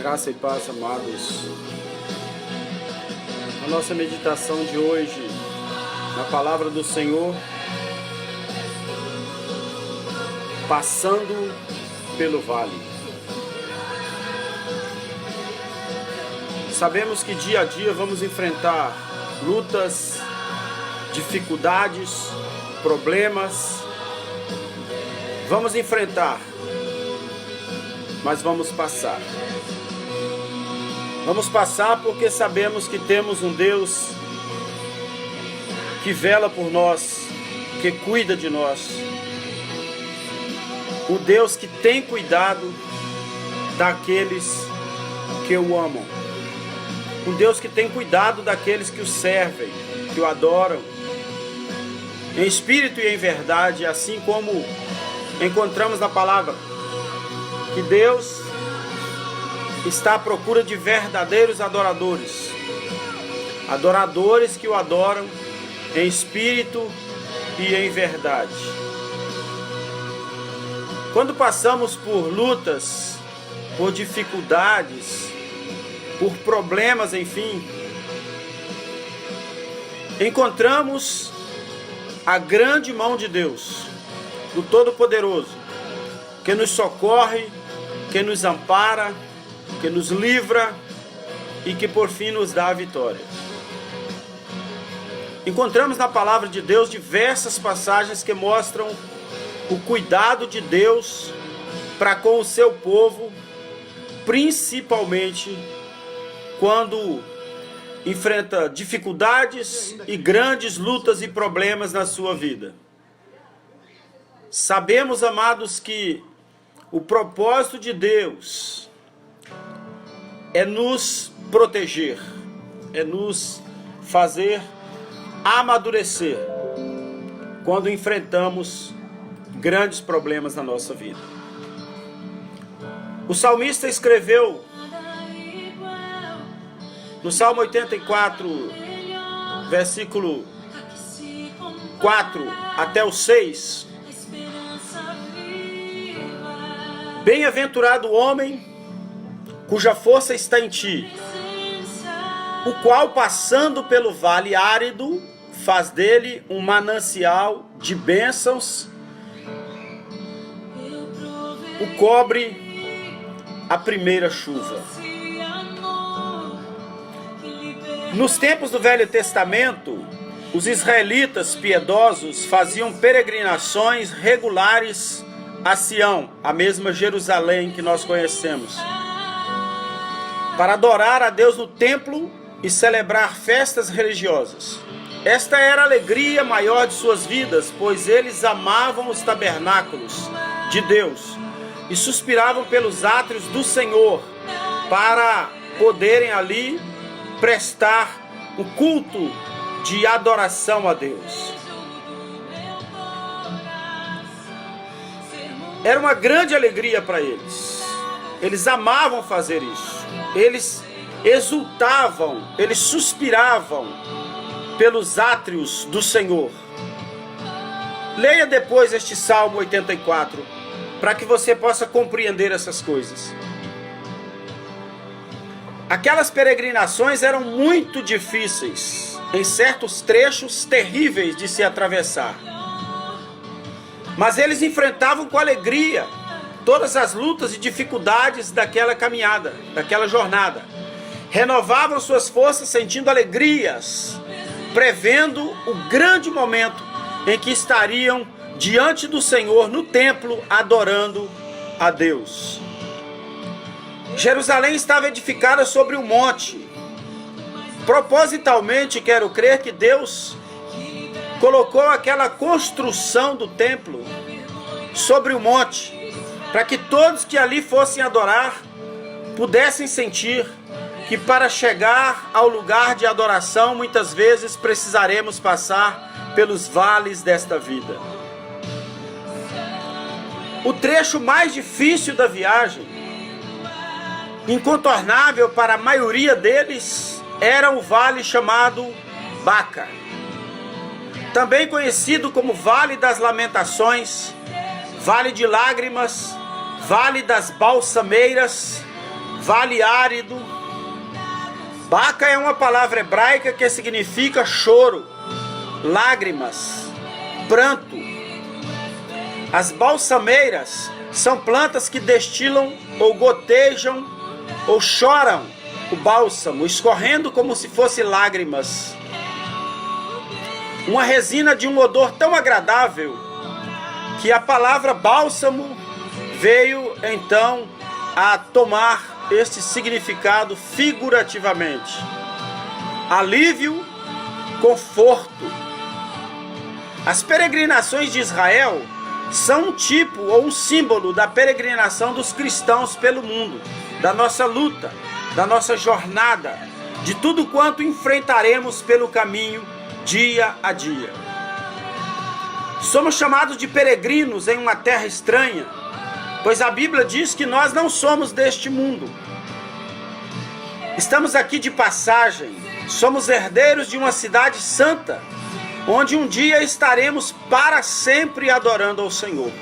Graça e paz, amados. A nossa meditação de hoje, na palavra do Senhor, passando pelo vale. Sabemos que dia a dia vamos enfrentar lutas, dificuldades, problemas. Vamos enfrentar, mas vamos passar. Vamos passar porque sabemos que temos um Deus que vela por nós, que cuida de nós. O Deus que tem cuidado daqueles que o amam. Um Deus que tem cuidado daqueles que o servem, que o adoram, em espírito e em verdade, assim como encontramos na palavra que Deus está à procura de verdadeiros adoradores. Adoradores que o adoram em espírito e em verdade. Quando passamos por lutas, por dificuldades, por problemas, enfim, encontramos a grande mão de Deus, do Todo-Poderoso, que nos socorre, que nos ampara, que nos livra e que por fim nos dá a vitória. Encontramos na palavra de Deus diversas passagens que mostram o cuidado de Deus para com o seu povo, principalmente quando enfrenta dificuldades e grandes lutas e problemas na sua vida. Sabemos, amados, que o propósito de Deus é nos proteger, é nos fazer amadurecer quando enfrentamos grandes problemas na nossa vida. O salmista escreveu no Salmo 84, versículo 4 até o 6: Bem-aventurado o homem cuja força está em ti, o qual, passando pelo vale árido, faz dele um manancial de bênçãos, o cobre a primeira chuva. Nos tempos do Velho Testamento, os israelitas piedosos faziam peregrinações regulares a Sião, a mesma Jerusalém que nós conhecemos, para adorar a Deus no templo e celebrar festas religiosas. Esta era a alegria maior de suas vidas, pois eles amavam os tabernáculos de Deus e suspiravam pelos átrios do Senhor para poderem ali prestar o culto de adoração a Deus. Era uma grande alegria para eles. Eles amavam fazer isso. Eles exultavam, eles suspiravam pelos átrios do Senhor. Leia depois este Salmo 84, para que você possa compreender essas coisas. Aquelas peregrinações eram muito difíceis, em certos trechos terríveis de se atravessar. Mas eles enfrentavam com alegria todas as lutas e dificuldades daquela caminhada, daquela jornada. Renovavam suas forças sentindo alegrias, prevendo o grande momento em que estariam diante do Senhor no templo adorando a Deus. Jerusalém estava edificada sobre um monte. Propositalmente, quero crer que Deus colocou aquela construção do templo sobre o monte, para que todos que ali fossem adorar pudessem sentir que para chegar ao lugar de adoração muitas vezes precisaremos passar pelos vales desta vida. O trecho mais difícil da viagem, incontornável para a maioria deles, era o vale chamado Baca, também conhecido como Vale das Lamentações, Vale de Lágrimas, Vale das Balsameiras, vale árido. Baca é uma palavra hebraica que significa choro, lágrimas, pranto. As balsameiras são plantas que destilam ou gotejam ou choram o bálsamo, escorrendo como se fosse lágrimas. Uma resina de um odor tão agradável que a palavra bálsamo veio então a tomar este significado figurativamente. Alívio, conforto. As peregrinações de Israel são um tipo ou um símbolo da peregrinação dos cristãos pelo mundo, da nossa luta, da nossa jornada, de tudo quanto enfrentaremos pelo caminho dia a dia. Somos chamados de peregrinos em uma terra estranha, pois a Bíblia diz que nós não somos deste mundo. Estamos aqui de passagem, somos herdeiros de uma cidade santa, onde um dia estaremos para sempre adorando ao Senhor.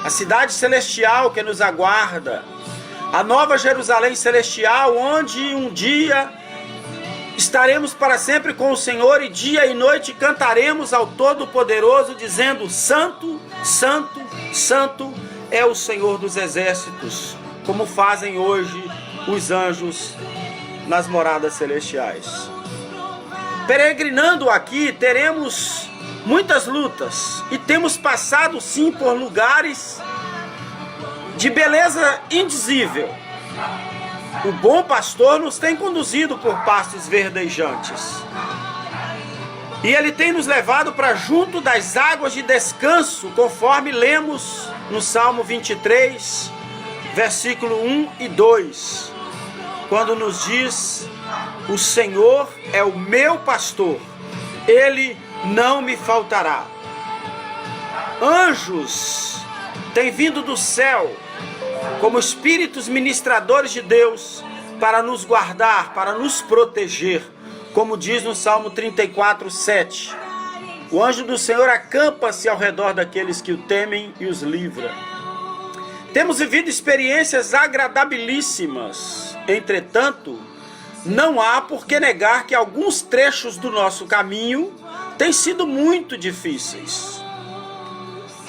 A cidade celestial que nos aguarda, a nova Jerusalém celestial, onde um dia estaremos para sempre com o Senhor e dia e noite cantaremos ao Todo-Poderoso dizendo: Santo, Santo, Santo é o Senhor dos exércitos, como fazem hoje os anjos nas moradas celestiais. Peregrinando aqui, teremos muitas lutas e temos passado sim por lugares de beleza indizível. O bom pastor nos tem conduzido por pastos verdejantes. E ele tem nos levado para junto das águas de descanso, conforme lemos no Salmo 23, versículo 1 e 2, quando nos diz: o Senhor é o meu pastor, ele não me faltará. Anjos têm vindo do céu como espíritos ministradores de Deus para nos guardar, para nos proteger, como diz no Salmo 34, 7. O anjo do Senhor acampa-se ao redor daqueles que o temem e os livra. Temos vivido experiências agradabilíssimas. Entretanto, não há por que negar que alguns trechos do nosso caminho têm sido muito difíceis.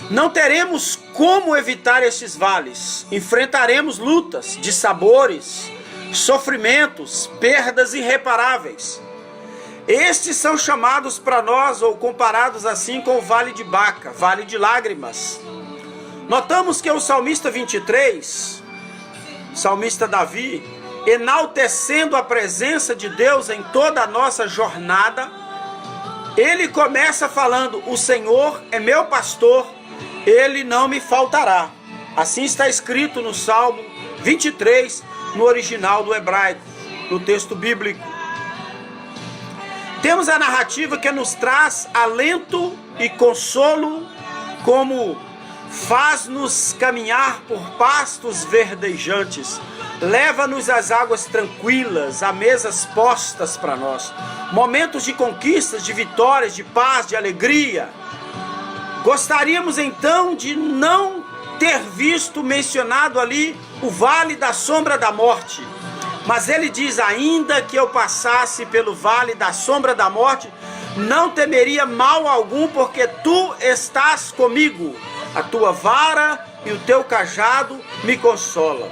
Não teremos como evitar esses vales. Enfrentaremos lutas, dissabores, sofrimentos, perdas irreparáveis. Estes são chamados para nós, ou comparados assim com o vale de Baca, vale de lágrimas. Notamos que o salmista 23, salmista Davi, enaltecendo a presença de Deus em toda a nossa jornada, ele começa falando: o Senhor é meu pastor, ele não me faltará. Assim está escrito no Salmo 23, no original do hebraico, no texto bíblico. Temos a narrativa que nos traz alento e consolo, como faz-nos caminhar por pastos verdejantes, leva-nos às águas tranquilas, a mesas postas para nós, momentos de conquistas, de vitórias, de paz, de alegria. Gostaríamos então de não ter visto mencionado ali o vale da sombra da morte, mas ele diz: ainda que eu passasse pelo vale da sombra da morte, não temeria mal algum, porque tu estás comigo, a tua vara e o teu cajado me consolam.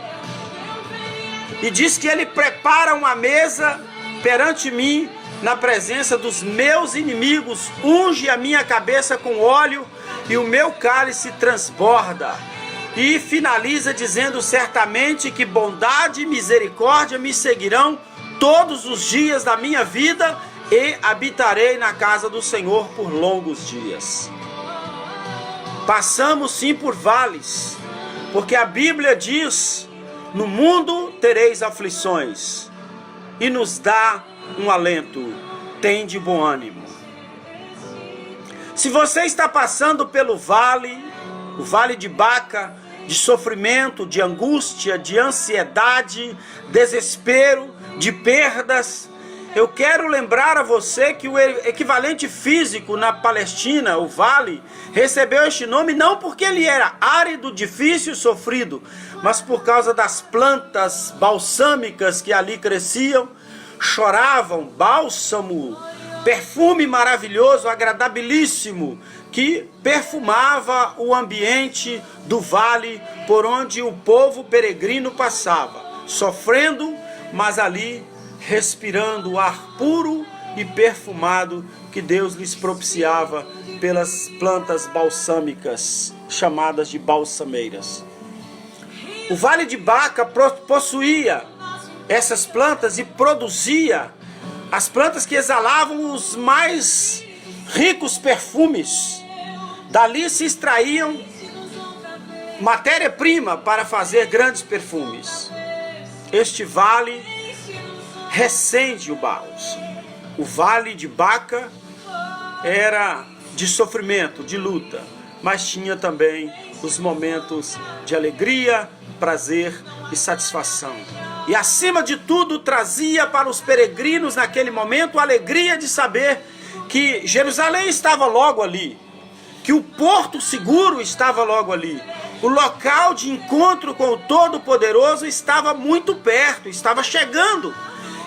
E diz que ele prepara uma mesa perante mim, na presença dos meus inimigos, unge a minha cabeça com óleo e o meu cálice transborda. E finaliza dizendo: certamente que bondade e misericórdia me seguirão todos os dias da minha vida, e habitarei na casa do Senhor por longos dias. Passamos sim por vales, porque a Bíblia diz: no mundo tereis aflições, e nos dá um alento: tende bom ânimo. Se você está passando pelo vale, o vale de Baca, de sofrimento, de angústia, de ansiedade, desespero, de perdas, Eu quero lembrar a você que o equivalente físico na Palestina, o vale, recebeu este nome não porque ele era árido, difícil e sofrido, mas por causa das plantas balsâmicas que ali cresciam, choravam, bálsamo, perfume maravilhoso, agradabilíssimo, que perfumava o ambiente do vale por onde o povo peregrino passava, sofrendo, mas ali respirando o ar puro e perfumado que Deus lhes propiciava pelas plantas balsâmicas, chamadas de balsameiras. O Vale de Baca possuía essas plantas e produzia as plantas que exalavam os mais ricos perfumes. Dali se extraíam matéria-prima para fazer grandes perfumes. Este vale recende o bálsamo. O Vale de Baca era de sofrimento, de luta, mas tinha também os momentos de alegria, prazer e satisfação. E acima de tudo trazia para os peregrinos naquele momento a alegria de saber que Jerusalém estava logo ali, que o porto seguro estava logo ali, o local de encontro com o Todo-Poderoso estava muito perto, estava chegando.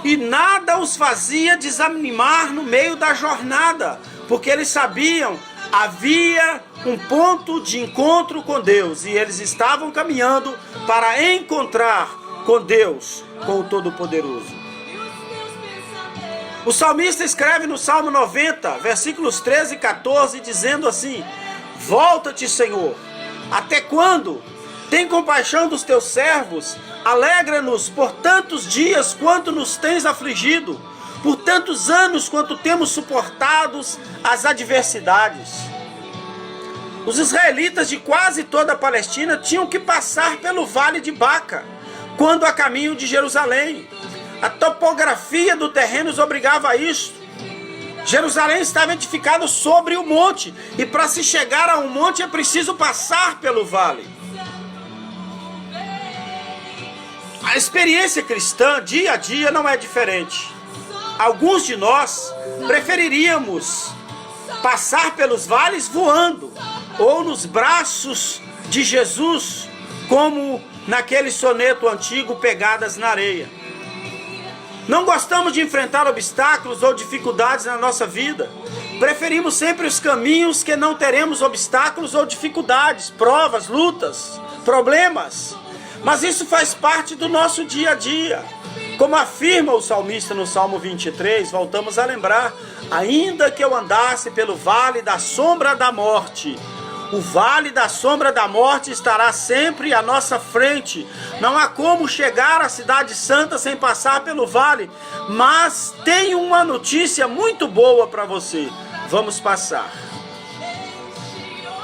E nada os fazia desanimar no meio da jornada, porque eles sabiam, havia um ponto de encontro com Deus, e eles estavam caminhando para encontrar com Deus, com o Todo-Poderoso. O salmista escreve no Salmo 90, versículos 13 e 14, dizendo assim: volta-te, Senhor, até quando? Tem compaixão dos teus servos, alegra-nos por tantos dias quanto nos tens afligido, por tantos anos quanto temos suportados as adversidades. Os israelitas de quase toda a Palestina tinham que passar pelo Vale de Baca, quando a caminho de Jerusalém. A topografia do terreno os obrigava a isso. Jerusalém estava edificado sobre o monte, e para se chegar a um monte é preciso passar pelo vale. A experiência cristã, dia a dia, não é diferente. Alguns de nós preferiríamos passar pelos vales voando, ou nos braços de Jesus, como naquele soneto antigo, Pegadas na Areia. Não gostamos de enfrentar obstáculos ou dificuldades na nossa vida. Preferimos sempre os caminhos que não teremos obstáculos ou dificuldades, provas, lutas, problemas. Mas isso faz parte do nosso dia a dia. Como afirma o salmista no Salmo 23, voltamos a lembrar: ainda que eu andasse pelo vale da sombra da morte, o vale da sombra da morte estará sempre à nossa frente. Não há como chegar à cidade santa sem passar pelo vale. Mas tenho uma notícia muito boa para você: vamos passar.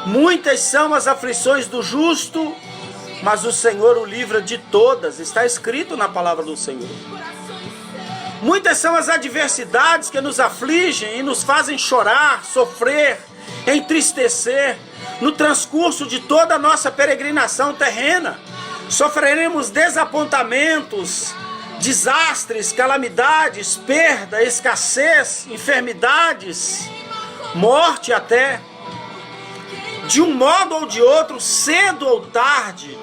Muitas são as aflições do justo, mas o Senhor o livra de todas. Está escrito na palavra do Senhor. Muitas são as adversidades que nos afligem e nos fazem chorar, sofrer, entristecer. No transcurso de toda a nossa peregrinação terrena, sofreremos desapontamentos, desastres, calamidades, perda, escassez, enfermidades, morte até. De um modo ou de outro, cedo ou tarde,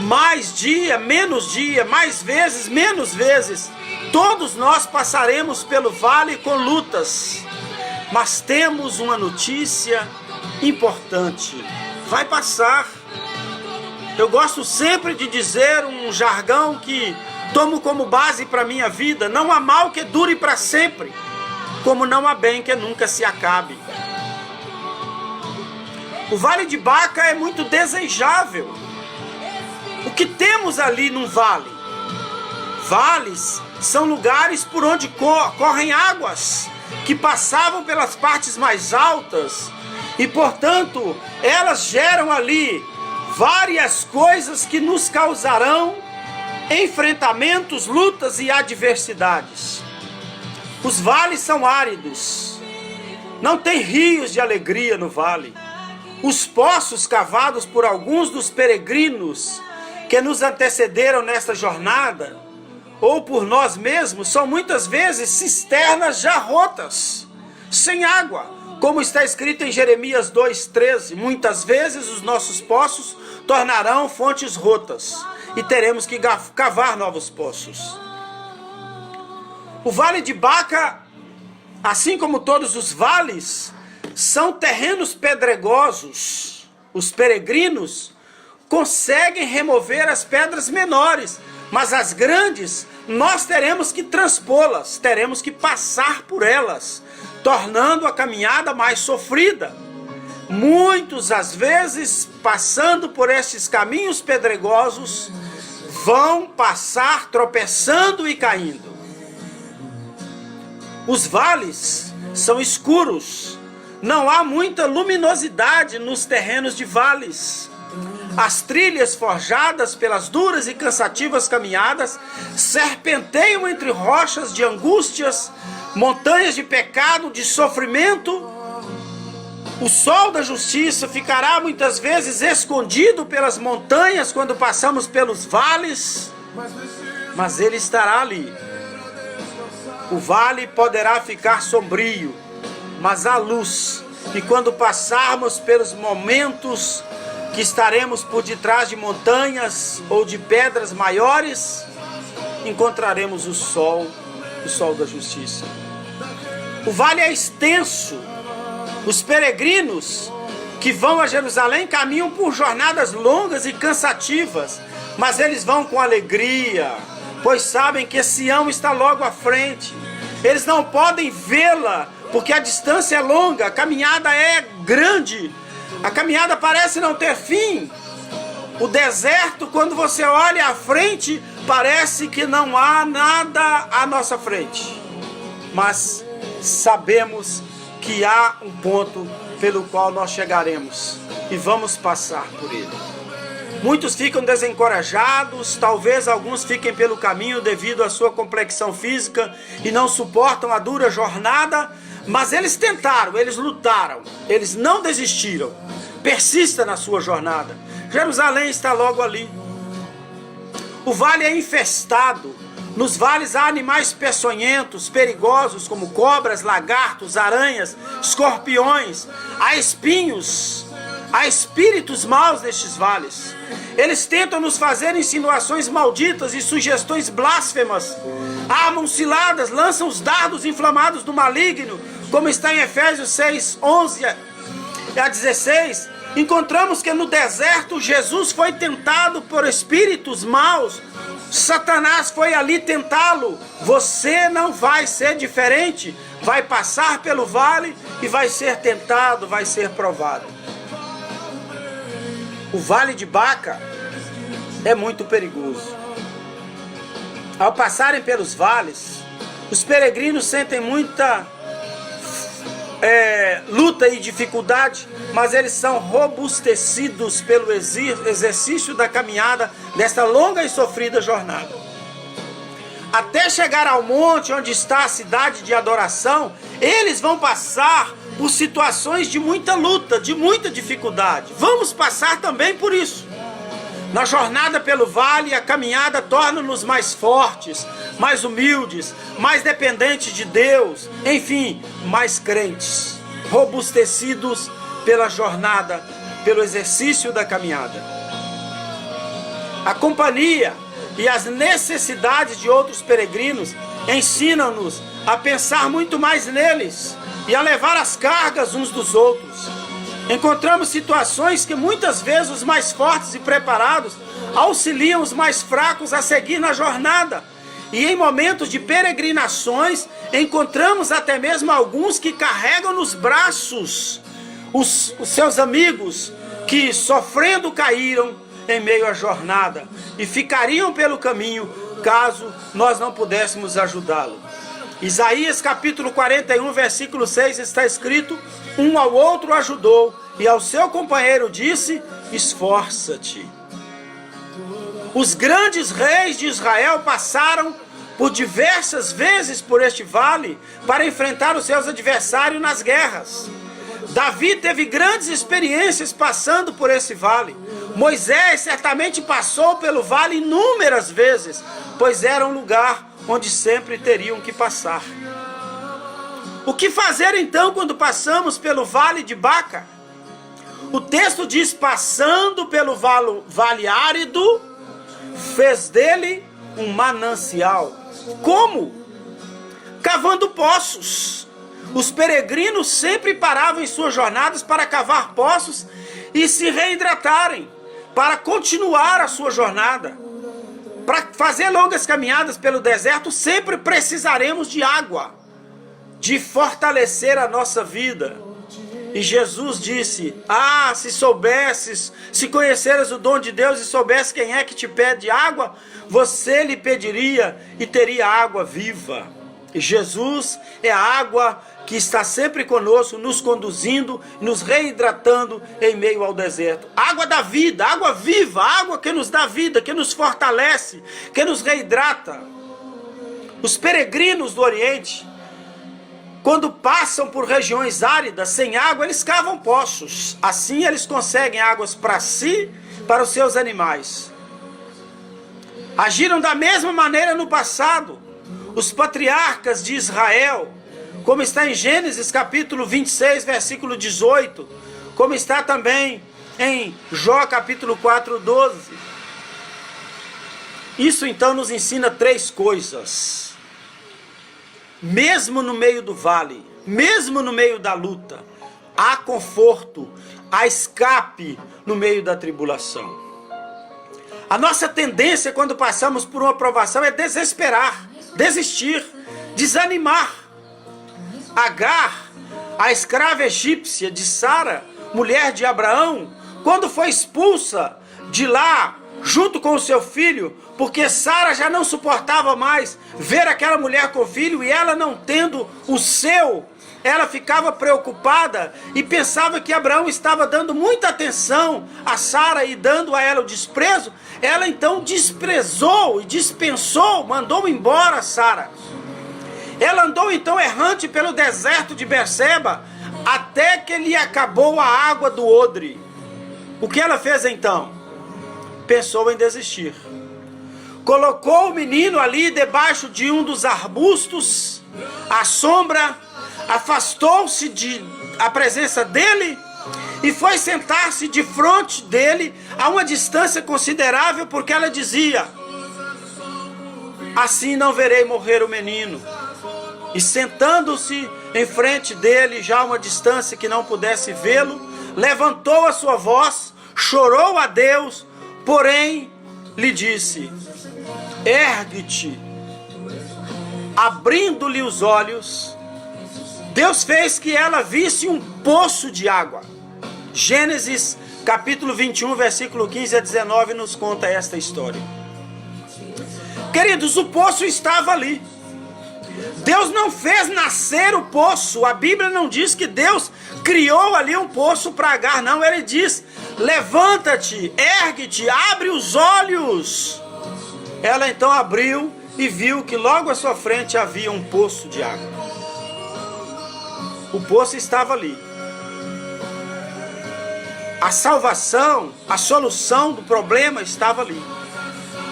mais dia, mais vezes, menos vezes, todos nós passaremos pelo vale com lutas. Mas temos uma notícia importante: vai passar. Eu gosto sempre de dizer um jargão que tomo como base para a minha vida: não há mal que dure para sempre, como não há bem que nunca se acabe. O Vale de Baca é muito desejável. O que temos ali num vale? Vales são lugares por onde correm águas que passavam pelas partes mais altas, e portanto elas geram ali várias coisas que nos causarão enfrentamentos, lutas e adversidades. Os vales são áridos, não tem rios de alegria no vale. Os poços cavados por alguns dos peregrinos que nos antecederam nesta jornada, ou por nós mesmos, são muitas vezes cisternas já rotas, sem água, como está escrito em Jeremias 2,13. Muitas vezes os nossos poços tornarão fontes rotas e teremos que cavar novos poços. O Vale de Baca, assim como todos os vales, são terrenos pedregosos. Os peregrinos conseguem remover as pedras menores, mas as grandes nós teremos que transpô-las, teremos que passar por elas, tornando a caminhada mais sofrida. Muitos, às vezes, passando por estes caminhos pedregosos, vão passar tropeçando e caindo. Os vales são escuros, não há muita luminosidade nos terrenos de vales. As trilhas forjadas pelas duras e cansativas caminhadas serpenteiam entre rochas de angústias, montanhas de pecado, de sofrimento. O sol da justiça ficará muitas vezes escondido pelas montanhas quando passamos pelos vales, mas ele estará ali. O vale poderá ficar sombrio, mas há luz. E quando passarmos pelos momentos que estaremos por detrás de montanhas ou de pedras maiores, encontraremos o sol da justiça. O vale é extenso. Os peregrinos que vão a Jerusalém caminham por jornadas longas e cansativas, mas eles vão com alegria, pois sabem que Sião está logo à frente. Eles não podem vê-la, porque a distância é longa, a caminhada é grande, a caminhada parece não ter fim. O deserto, quando você olha à frente, parece que não há nada à nossa frente. Mas sabemos que há um ponto pelo qual nós chegaremos e vamos passar por ele. Muitos ficam desencorajados, talvez alguns fiquem pelo caminho devido à sua complexão física e não suportam a dura jornada, mas eles tentaram, eles lutaram, eles não desistiram. Persista na sua jornada. Jerusalém está logo ali. O vale é infestado. Nos vales há animais peçonhentos, perigosos, como cobras, lagartos, aranhas, escorpiões. Há espinhos, há espíritos maus nestes vales. Eles tentam nos fazer insinuações malditas e sugestões blasfemas. Armam ciladas, lançam os dardos inflamados do maligno, como está em Efésios 6:11-16. Encontramos que no deserto Jesus foi tentado por espíritos maus. Satanás foi ali tentá-lo. Você não vai ser diferente. Vai passar pelo vale e vai ser tentado, vai ser provado. O Vale de Baca é muito perigoso. Ao passarem pelos vales, os peregrinos sentem muita luta e dificuldade, mas eles são robustecidos pelo exercício da caminhada desta longa e sofrida jornada. Até chegar ao monte onde está a cidade de adoração, eles vão passar por situações de muita luta, de muita dificuldade. Vamos passar também por isso. Na jornada pelo vale, a caminhada torna-nos mais fortes, mais humildes, mais dependentes de Deus, enfim, mais crentes, robustecidos pela jornada, pelo exercício da caminhada. A companhia e as necessidades de outros peregrinos ensinam-nos a pensar muito mais neles e a levar as cargas uns dos outros. Encontramos situações que muitas vezes os mais fortes e preparados auxiliam os mais fracos a seguir na jornada. E em momentos de peregrinações, encontramos até mesmo alguns que carregam nos braços os seus amigos que sofrendo caíram em meio à jornada e ficariam pelo caminho caso nós não pudéssemos ajudá-lo. Isaías capítulo 41, versículo 6 está escrito: um ao outro ajudou e ao seu companheiro disse: esforça-te. Os grandes reis de Israel passaram por diversas vezes por este vale para enfrentar os seus adversários nas guerras. Davi teve grandes experiências passando por esse vale. Moisés certamente passou pelo vale inúmeras vezes, pois era um lugar onde sempre teriam que passar. O que fazer então quando passamos pelo vale de Baca? O texto diz: passando pelo vale árido, fez dele um manancial. Como? Cavando poços. Os peregrinos sempre paravam em suas jornadas para cavar poços e se reidratarem, para continuar a sua jornada. Para fazer longas caminhadas pelo deserto, sempre precisaremos de água, de fortalecer a nossa vida. E Jesus disse: ah, se soubesses, se conheceras o dom de Deus e soubesse quem é que te pede água, você lhe pediria e teria água viva. E Jesus é a água que está sempre conosco, nos conduzindo, nos reidratando em meio ao deserto. Água da vida, água viva, água que nos dá vida, que nos fortalece, que nos reidrata. Os peregrinos do Oriente, quando passam por regiões áridas, sem água, eles cavam poços. Assim eles conseguem águas para si, para os seus animais. Agiram da mesma maneira no passado. Os patriarcas de Israel, como está em Gênesis capítulo 26, versículo 18, como está também em Jó capítulo 4, 12. Isso então nos ensina três coisas. Mesmo no meio do vale, mesmo no meio da luta, há conforto, há escape no meio da tribulação. A nossa tendência quando passamos por uma provação é desesperar, desistir, desanimar. Agar, a escrava egípcia de Sara, mulher de Abraão, quando foi expulsa de lá, junto com o seu filho, porque Sara já não suportava mais ver aquela mulher com filho, e ela não tendo o seu, ela ficava preocupada e pensava que Abraão estava dando muita atenção a Sara e dando a ela o desprezo. Ela então desprezou e dispensou, mandou embora Sara. Ela andou então errante pelo deserto de Berseba, até que lhe acabou a água do odre. O que ela fez então? Pensou em desistir. Colocou o menino ali debaixo de um dos arbustos, à sombra, afastou-se da presença dele e foi sentar-se de frente dele a uma distância considerável, porque ela dizia: assim não verei morrer o menino. E sentando-se em frente dele, já a uma distância que não pudesse vê-lo, levantou a sua voz, chorou a Deus, porém lhe disse: ergue-te. Abrindo-lhe os olhos, Deus fez que ela visse um poço de água. Gênesis capítulo 21, versículo 15 a 19 nos conta esta história. Queridos, o poço estava ali. Deus não fez nascer o poço. A Bíblia não diz que Deus criou ali um poço para Agar, não. Ele diz: levanta-te, ergue-te, abre os olhos. Ela então abriu e viu que logo à sua frente havia um poço de água. O poço estava ali. A salvação, a solução do problema estava ali.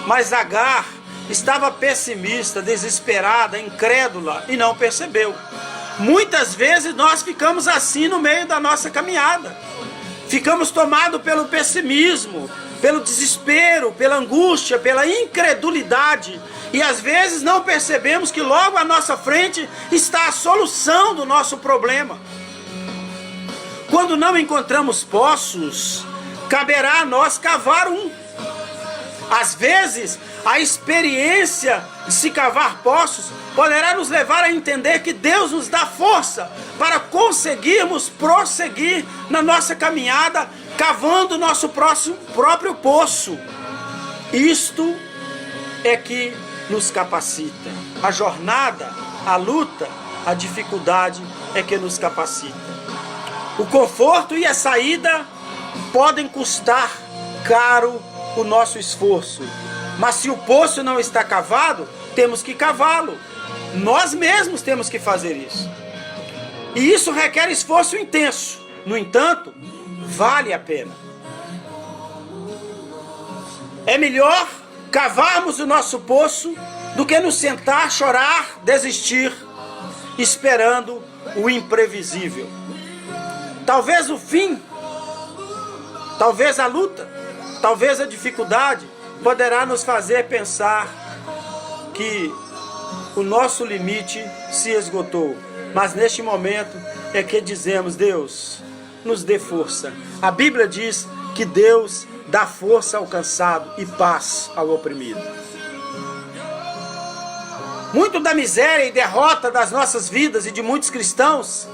Mas Agar estava pessimista, desesperada, incrédula e não percebeu. Muitas vezes nós ficamos assim no meio da nossa caminhada. Ficamos tomados pelo pessimismo, pelo desespero, pela angústia, pela incredulidade. E às vezes não percebemos que logo à nossa frente está a solução do nosso problema. Quando não encontramos poços, caberá a nós cavar um. Às vezes, a experiência de se cavar poços poderá nos levar a entender que Deus nos dá força para conseguirmos prosseguir na nossa caminhada, cavando o nosso próprio poço. Isto é que nos capacita. A jornada, a luta, a dificuldade é que nos capacita. O conforto e a saída podem custar caro o nosso esforço, mas se o poço não está cavado, temos que cavá-lo. Nós mesmos temos que fazer isso. E isso requer esforço intenso. No entanto, vale a pena. É melhor cavarmos o nosso poço do que nos sentar, chorar, desistir, esperando o imprevisível. Talvez o fim, talvez a luta, talvez a dificuldade poderá nos fazer pensar que o nosso limite se esgotou. Mas neste momento é que dizemos: Deus, nos dê força. A Bíblia diz que Deus dá força ao cansado e paz ao oprimido. Muito da miséria e derrota das nossas vidas e de muitos cristãos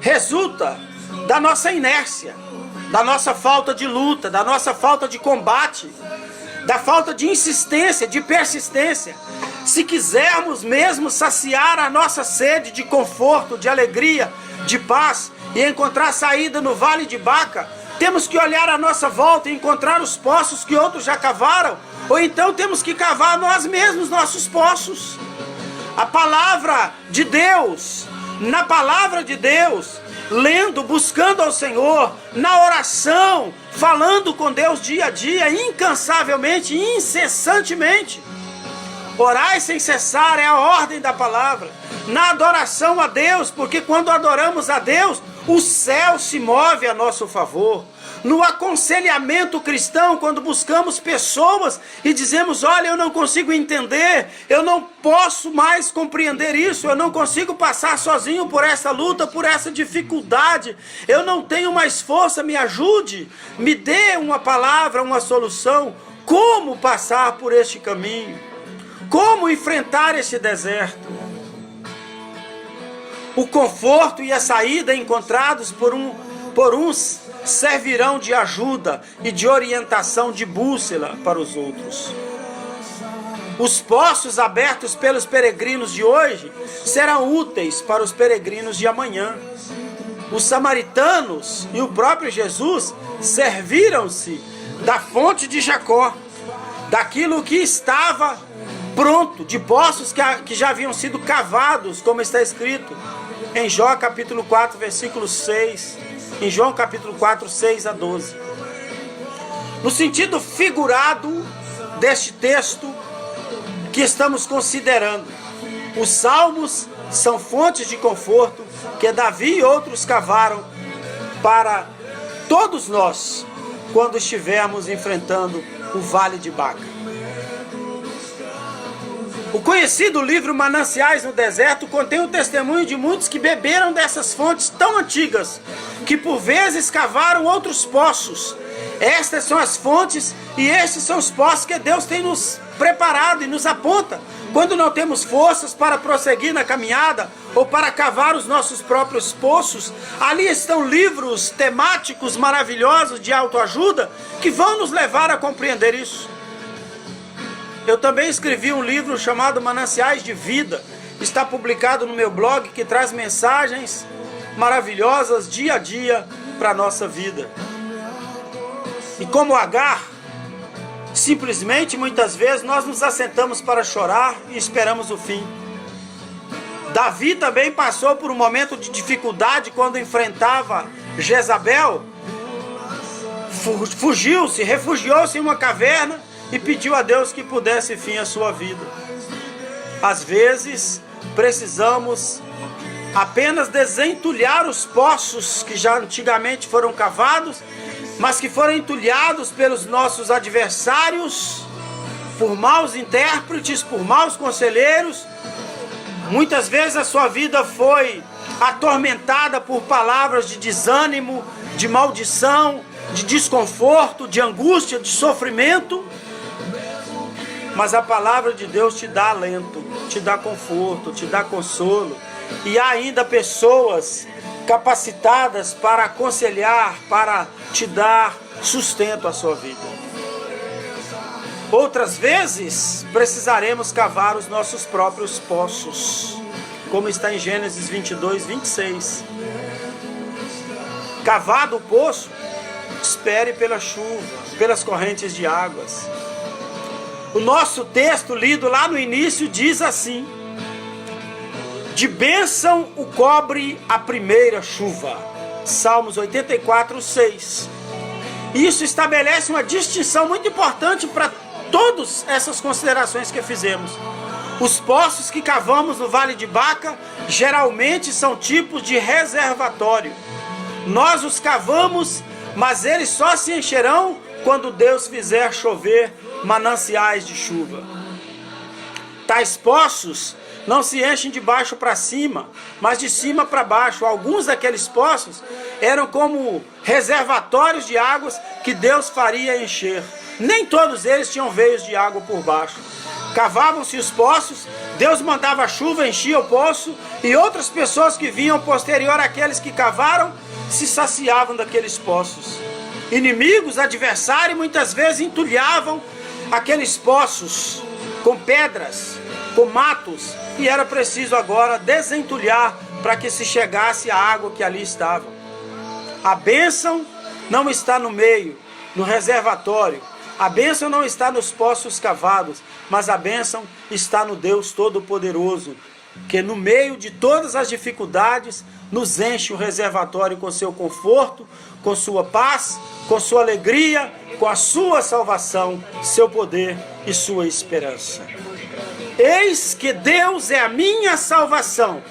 resulta da nossa inércia, da nossa falta de luta, da nossa falta de combate, da falta de insistência, de persistência. Se quisermos mesmo saciar a nossa sede de conforto, de alegria, de paz e encontrar saída no Vale de Baca, temos que olhar à nossa volta e encontrar os poços que outros já cavaram, ou então temos que cavar nós mesmos nossos poços. A palavra de Deus, na palavra de Deus, lendo, buscando ao Senhor, na oração, falando com Deus dia a dia, incansavelmente, incessantemente. Orai sem cessar é a ordem da palavra. Na adoração a Deus, porque quando adoramos a Deus, o céu se move a nosso favor. No aconselhamento cristão, quando buscamos pessoas e dizemos: olha, eu não consigo entender, eu não posso mais compreender isso, eu não consigo passar sozinho por essa luta, por essa dificuldade, eu não tenho mais força, me ajude, me dê uma palavra, uma solução. Como passar por este caminho? Como enfrentar esse deserto? O conforto e a saída encontrados por uns servirão de ajuda e de orientação de bússola para os outros. Os poços abertos pelos peregrinos de hoje serão úteis para os peregrinos de amanhã. Os samaritanos e o próprio Jesus serviram-se da fonte de Jacó, daquilo que estava pronto, de poços que já haviam sido cavados, como está escrito em Jó capítulo 4, versículo 6, em João capítulo 4, 6 a 12. No sentido figurado deste texto que estamos considerando, os salmos são fontes de conforto que Davi e outros cavaram para todos nós quando estivermos enfrentando o Vale de Baca. O conhecido livro Mananciais no Deserto contém o testemunho de muitos que beberam dessas fontes tão antigas, que por vezes cavaram outros poços. Estas são as fontes e estes são os poços que Deus tem nos preparado e nos aponta quando não temos forças para prosseguir na caminhada ou para cavar os nossos próprios poços. Ali estão livros temáticos maravilhosos de autoajuda que vão nos levar a compreender isso. Eu também escrevi um livro chamado Mananciais de Vida. Está publicado no meu blog, que traz mensagens maravilhosas dia a dia para a nossa vida. E como Agar, simplesmente muitas vezes nós nos assentamos para chorar e esperamos o fim. Davi também passou por um momento de dificuldade quando enfrentava Jezabel. Fugiu-se, refugiou-se em uma caverna e pediu a Deus que pudesse fim à sua vida. Às vezes, precisamos apenas desentulhar os poços que já antigamente foram cavados, mas que foram entulhados pelos nossos adversários, por maus intérpretes, por maus conselheiros. Muitas vezes a sua vida foi atormentada por palavras de desânimo, de maldição, de desconforto, de angústia, de sofrimento. Mas a palavra de Deus te dá alento, te dá conforto, te dá consolo. E há ainda pessoas capacitadas para aconselhar, para te dar sustento à sua vida. Outras vezes, precisaremos cavar os nossos próprios poços, como está em Gênesis 22, 26. Cavado o poço, espere pela chuva, pelas correntes de águas. O nosso texto lido lá no início diz assim: de bênção o cobre a primeira chuva. Salmos 84:6. Isso estabelece uma distinção muito importante para todas essas considerações que fizemos. Os poços que cavamos no Vale de Baca geralmente são tipos de reservatório. Nós os cavamos, mas eles só se encherão quando Deus fizer chover mananciais de chuva. Tais poços não se enchem de baixo para cima, mas de cima para baixo. Alguns daqueles poços eram como reservatórios de águas que Deus faria encher. Nem todos eles tinham veios de água por baixo. Cavavam-se os poços, Deus mandava chuva, enchia o poço, e outras pessoas que vinham posterior àqueles que cavaram se saciavam daqueles poços. Inimigos, adversários, muitas vezes entulhavam aqueles poços com pedras, com matos, e era preciso agora desentulhar para que se chegasse a água que ali estava. A bênção não está no meio, no reservatório. A bênção não está nos poços cavados, mas a bênção está no Deus Todo-Poderoso, que no meio de todas as dificuldades nos enche o reservatório com seu conforto, com sua paz, com sua alegria, com a sua salvação, seu poder e sua esperança. Eis que Deus é a minha salvação,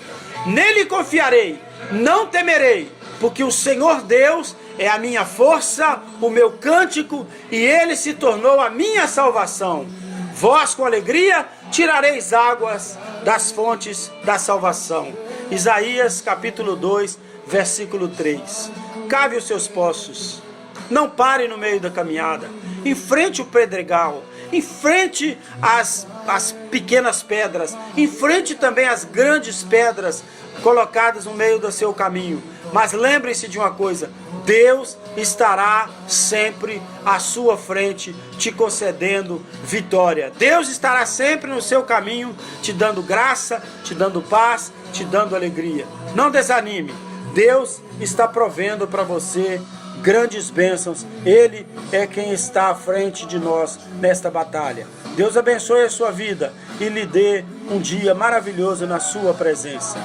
nele confiarei, não temerei, porque o Senhor Deus é a minha força, o meu cântico, e ele se tornou a minha salvação. Vós com alegria tirareis águas das fontes da salvação. Isaías capítulo 2, versículo 3. Cave os seus poços, não pare no meio da caminhada, enfrente o pedregal, enfrente as pequenas pedras, enfrente também as grandes pedras colocadas no meio do seu caminho. Mas lembre-se de uma coisa: Deus estará sempre à sua frente, te concedendo vitória. Deus estará sempre no seu caminho, te dando graça, te dando paz, te dando alegria. Não desanime, Deus está provendo para você grandes bênçãos. Ele é quem está à frente de nós nesta batalha. Deus abençoe a sua vida e lhe dê um dia maravilhoso na sua presença.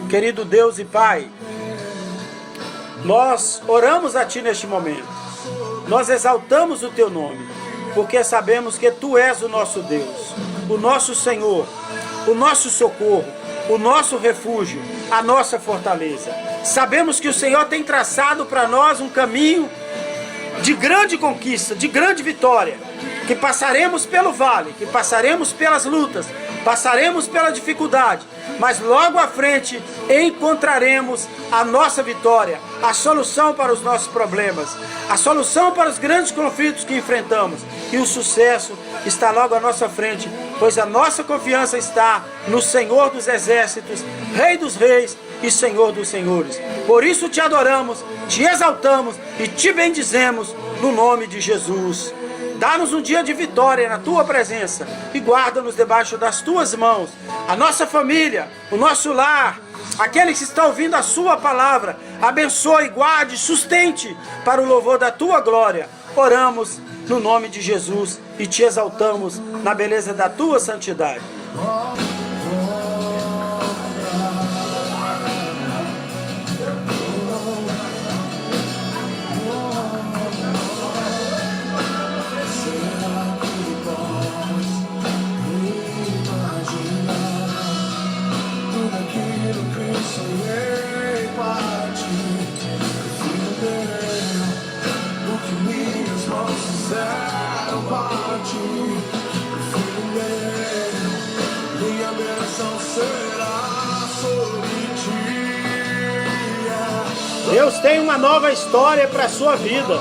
Querido Deus e Pai, nós oramos a Ti neste momento. Nós exaltamos o Teu nome, porque sabemos que Tu és o nosso Deus, o nosso Senhor, o nosso socorro, o nosso refúgio, a nossa fortaleza. Sabemos que o Senhor tem traçado para nós um caminho de grande conquista, de grande vitória, que passaremos pelo vale, que passaremos pelas lutas, passaremos pela dificuldade, mas logo à frente encontraremos a nossa vitória, a solução para os nossos problemas, a solução para os grandes conflitos que enfrentamos, e o sucesso está logo à nossa frente, pois a nossa confiança está no Senhor dos Exércitos, Rei dos Reis e Senhor dos Senhores. Por isso te adoramos, te exaltamos e te bendizemos no nome de Jesus. Dá-nos um dia de vitória na Tua presença e guarda-nos debaixo das Tuas mãos, a nossa família, o nosso lar, aqueles que estão ouvindo a Sua palavra. Abençoe, guarde, sustente para o louvor da Tua glória. Oramos no nome de Jesus e te exaltamos na beleza da Tua santidade. Deus tem uma nova história para a sua vida.